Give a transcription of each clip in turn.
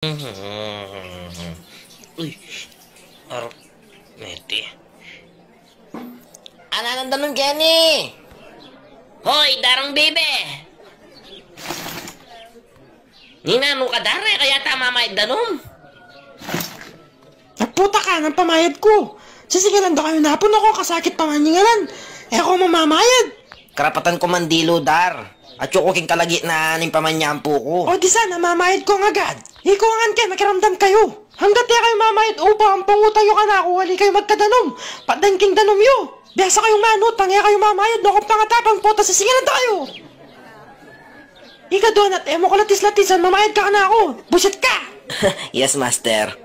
Uy, arap, meti. Ano nang Kenny? Hoy, darang bebe! Ninano ka dare, kaya tama may danom. Nagputa ka ng pamayad ko. Sisigalan daw kayo napon ako kasakit pamanyangalan. Ako mamamayad. Karapatan ko mandilo, dar. At yukuking kalagi na aning pamanyampo ko. O di sana mamayad ko agad. Ikuangan ka, nakiramdam kayo. Hanggat di kayo mamayad upang pangutayo ka na ako, wali kayo magkadanom. Padangking danom yo. Biasa kayong manot, pangya kayo mamayad, no kung pangatapang pota, sisigalan tayo. Ika doon at emo ko latis-latisan, mamayad ka na ako. Busit ka! Yes, master.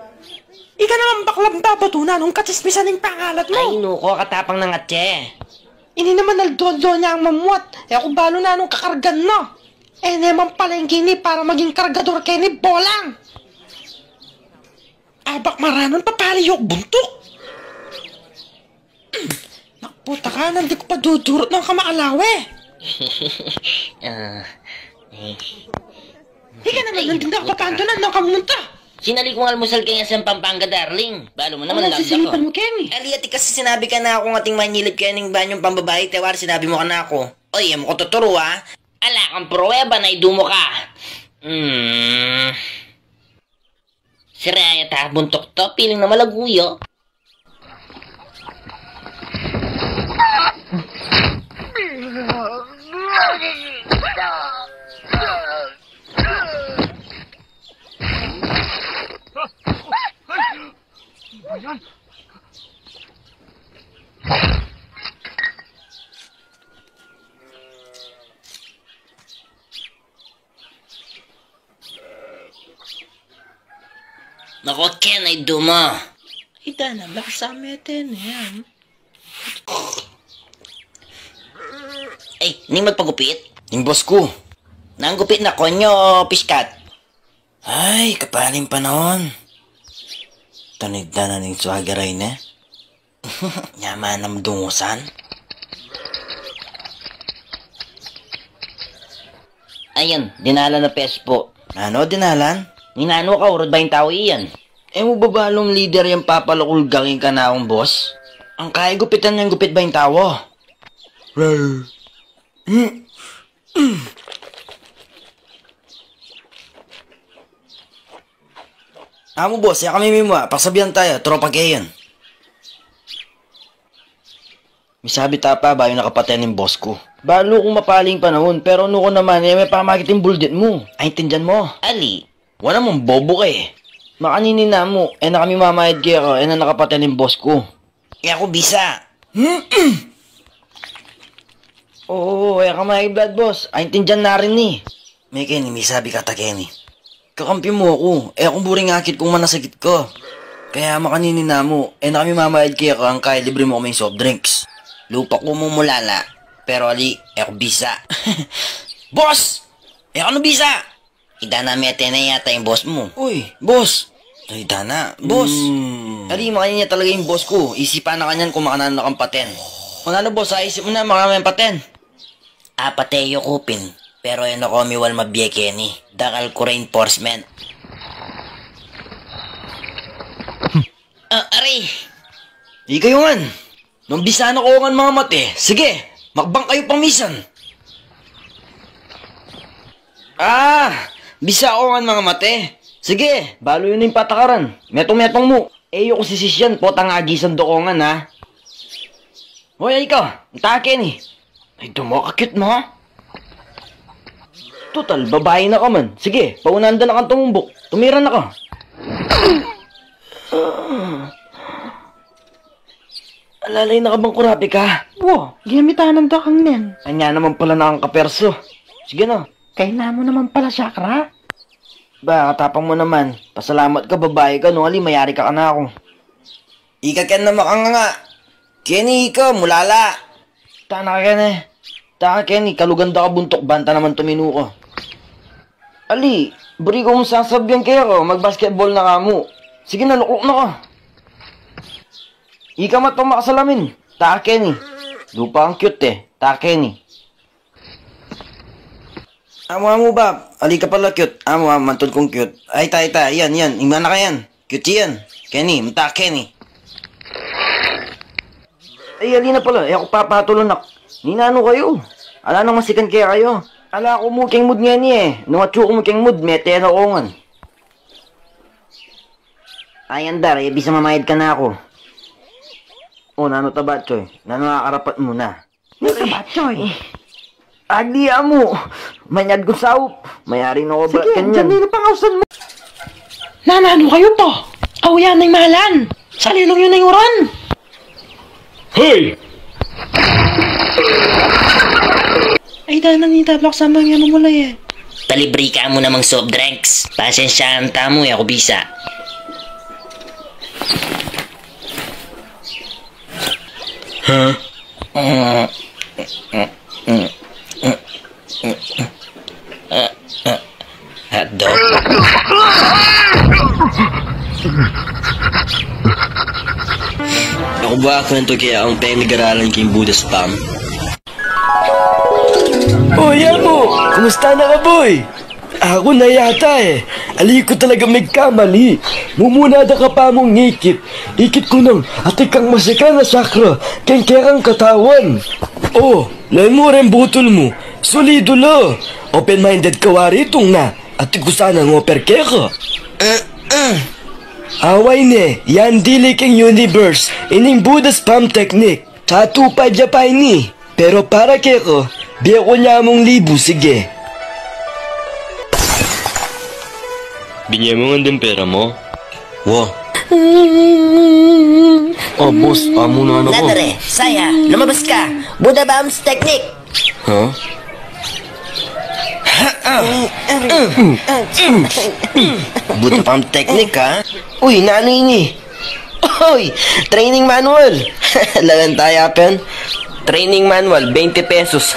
Ika naman baklang babatunan nung katsismisan ng pangalat mo. Ay, nuko, katapang ng atse. Ini naman naldodo niya ang mamuat. Eh kung balo na nung kakargan na. Eh naman pala yung gini para maging kargador kayo ni Bolang. Abak maranon papaliyok buntok. Nakputa ka, nandi ko pa dudurot ng kamaalawe. Ika naman, nandinda ka pa kantonan ng kamunta. Sinali kong almusal kaya sa Pampanga, darling. Balo mo naman lang sisilipan ako. mo, Kenny. Aliyati kasi sinabi ka na ako ating manilip kaya ng banyong pambabae, tewar, sinabi mo ka na ako. Oy, mo ko tuturo, ha? Ala kang pruweba na idumo ka. Siraya ta, buntok to, piling na malaguyo. Nako, Ken, ay duma. Ita na, laksametin yan. Ay, ning magpagupit? Ning boss ko. Nang gupit na konyo, piskat. Ay, kapaling panahon. Tanigda na ning swagaray na. Yaman ng dungusan. Ayun, dinala na pespo. Ano, dinalan? Ninano ka, urod ba yung tao iyan? Eh mo babalong leader yung papalakulgangin ka na akong boss? Ang kaya gupitan niyang gupit ba yung tao? Amo boss, ya kami mimo, pasabihan tayo, tropa kayo yan. May sabi tapa ba yung nakapatay ng boss ko? Balo kong mapaling panahon, pero ano ko naman, may pamakit yung bulldit mo. Ay, tindihan mo. Ali, wala mong bobo ka eh. Makaninin na mo, na kami mamayad kaya ka, na nakapatay ng boss ko. Eh ako bisa. Oo, ka may blood boss. Ay, tindihan na rin eh. May Kenny, may sabi ka ta Kenny. Kakampi mo ako, akong buring akit kung manasakit ko. Kaya makaninin na mo, na kami mamayad kaya ka, ang kaya libre mo kaming soft drinks. Lupa ko mo mulala, pero ali, ako bisa. Boss! Ano bisa? Idana mete na yata yung boss mo. Uy, boss! Ay, Dana, boss! Ali, makanin niya talaga yung boss ko. Isipan na kanyan kung makanan na kang paten. Kung ano boss, isip mo na makanan paten. Pateyo kupin. Pero yun ako miwal mabiye Kenny. Dakal ko reinforcement. Aray! Di kayo nga. Nung bisa na ko nga mga mate. Sige, makbang kayo pang misan. Bisa ako nga mga mate. Sige, balo yun yung patakaran. Metong-metong mo. Eyo ko si Sisyan, potang agisan dokongan ha. Hoy, ikaw, itake ni. Ay, dumakakit mo ha. Total, babae na ka man. Sige, paunanda na kang tumumbok. Tumira na ka. Alalay na ka bang kurapi ka? Wow, gimitanan da kang nen. Anya naman pala na ang kaperso. Sige na. Kailan mo naman pala sakra? Ba, katapang mo naman. Pasalamat ka, babae ka. Nung ali, mayari ka na ako. Ika ken na makanga. Kenny, ika, mulala. Tana ka Kenny. Taka Kenny, kaluganda ka buntok. Banta naman tuminu ko. Ali, buri ko kung sasabyan kaya ko. Mag-basketball na ka mo. Sige na, lukok na ka. Ika matong makasalamin. Taka Kenny. Lupa ang cute eh. Taka Kenny. Amo ba? Ali ka pala cute. Amo, mantod kong cute. Ay, ta, yan. Imana ka yan. Cute yan. Kenny, mata Kenny. Ay, ali na pala. Ako papatulon na. Ninano kayo. Ala nang masikan kaya kayo. Ala ako mo keng mood nga niya eh. Nung atyo ko mo keng mood, may tena ko ngan. Ay, andar, bisa mamayad ka na ako. O, nano tabatsoy. Nano nakakarapat mo na. Tabatsoy. Agdi mo. Manyad ko saup. Mayari na ko ba Sige, kanyan. dyan pangausan mo. Nanano kayo to? Awiyan ng mahalan. Salilong yun ng uran. Hoy! Ay, dahil nanitablak sa mga mamulay eh. Palibre ka mo namang soft drinks. Pasensyaan tamo, ako bisa. Ha? Hotdog. Ako ba kwento kaya ang pinag-aralan kay Buddha Spam? Oy, Amo! Kumusta na ka, boy? Ako na yata eh. Ali ko talaga magkamali. Mumunada ka pa mong ngikit. Ikit ko nang atik kang masika na sakra. Kengkerang katawan. Oh, lain mo rin butol mo. Solido lo. Open-minded ka waritong na. Atik ko sana ng oper keka. Away ne, yan dili keng universe. Ining Buddha Spam technique. Tattoo pa Japay ni. Pero para keko, biya ko niya mong libo, sige. Bigyan mo nga din pera mo. Wow. Oh, boss, amo na ano ko. Nadare, saya, lumabas ka. Buddha Bombs Technique. Huh? Buddha Spam technique ha? Uy, nano ini? Uy, training manual. Lagan tayo pen. Training manual, 20 pesos.